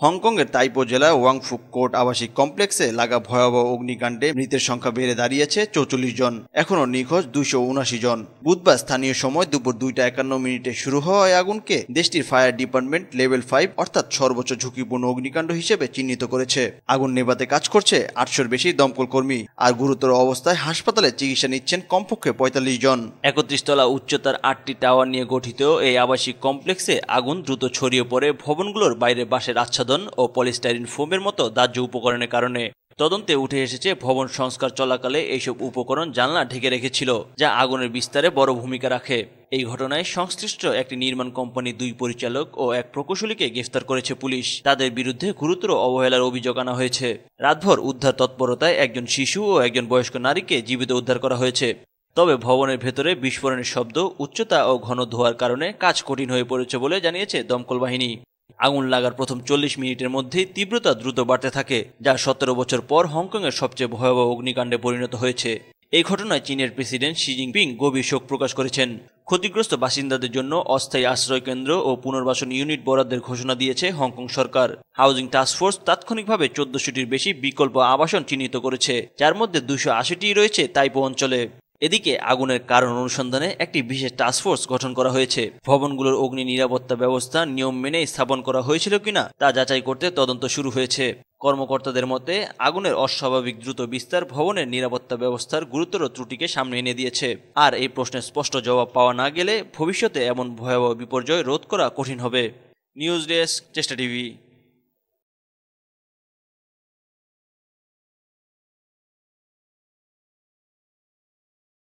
হংকংয়ের তাইপো জেলার ওয়াংফুক কোর্ট আবাসিক কমপ্লেক্সে লাগা ভয়াবহ অগ্নিকাণ্ডে মৃতের সংখ্যা বেড়ে দাঁড়িয়েছে ৪৪ জন। এখনও নিখোঁজ ২৭৯ জন। বুধবার স্থানীয় সময় দুপুর ২টা ৫১ শুরু হওয়া এই আগুনকে দেশটির ফায়ার ডিপার্টমেন্ট লেভেল 5 অর্থাৎ সর্বোচ্চ ঝুঁকিপূর্ণ অগ্নিকাণ্ড হিসেবে চিহ্নিত করেছে। আগুন নেভাতে কাজ করছে ৮০০-র বেশি দমকল কর্মী, আর গুরুতর অবস্থায় হাসপাতালে চিকিৎসা নিচ্ছেন কমপক্ষে ৪৫ জন। ৩১ তলা উচ্চতার ৮টি টাওয়ার নিয়ে গঠিত এই আবাসিক কমপ্লেক্সে আগুন দ্রুত ছড়িয়ে পড়ে ভবনগুলোর বাইরে বাঁশের আচ্ছাদন ও পলিস্টাইরিন ফোমের মতো দাহ্য উপকরণের কারণে। তদন্তে উঠে এসেছে ভবন সংস্কার চলাকালে এইসব উপকরণ জানলা ঢেকে রেখেছিল, যা আগুনের বিস্তারে বড় ভূমিকা রাখে। এই ঘটনায় সংশ্লিষ্ট একটি নির্মাণ কোম্পানির 2 পরিচালক ও 1 প্রকৌশলীকে গ্রেফতার করেছে পুলিশ। তাদের বিরুদ্ধে গুরুতর অবহেলার অভিযোগ আনা হয়েছে। রাতভর উদ্ধার তৎপরতায় একজন শিশু ও একজন বয়স্ক নারীকে জীবিত উদ্ধার করা হয়েছে। তবে ভবনের ভেতরে বিস্ফোরণের শব্দ, উচ্চতা ও ঘন ধোঁয়ার কারণে কাজ কঠিন হয়ে পড়েছে বলে জানিয়েছে দমকল বাহিনী। আগুন লাগার প্রথম ৪০ মিনিটের মধ্যেই তীব্রতা দ্রুত বাড়তে থাকে, যা ১৭ বছর পর হংকংয়ের সবচেয়ে ভয়াবহ অগ্নিকাণ্ডে পরিণত হয়েছে। এই ঘটনায় চীনের প্রেসিডেন্ট শি জিনপিং গভীর শোক প্রকাশ করেছেন। ক্ষতিগ্রস্ত বাসিন্দাদের জন্য অস্থায়ী আশ্রয় কেন্দ্র ও পুনর্বাসন ইউনিট বরাদ্দের ঘোষণা দিয়েছে হংকং সরকার। হাউজিং টাস্কফোর্স তাৎক্ষণিকভাবে ১৪০০টির বেশি বিকল্প আবাসন চিহ্নিত করেছে, যার মধ্যে ২৮০টি রয়েছে তাইপো অঞ্চলে। এদিকে আগুনের কারণ অনুসন্ধানে একটি বিশেষ টাস্কফোর্স গঠন করা হয়েছে। ভবনগুলোর অগ্নি নিরাপত্তা ব্যবস্থা নিয়ম মেনে স্থাপন করা হয়েছিল কিনা তা যাচাই করতে তদন্ত শুরু হয়েছে। কর্মকর্তাদের মতে, আগুনের অস্বাভাবিক দ্রুত বিস্তার ভবনের নিরাপত্তা ব্যবস্থার গুরুতর ত্রুটিকে সামনে এনে দিয়েছে। আর এই প্রশ্নের স্পষ্ট জবাব পাওয়া না গেলে ভবিষ্যতে এমন ভয়াবহ বিপর্যয় রোধ করা কঠিন হবে। নিউজ ডেস্ক, চেষ্টা টিভি।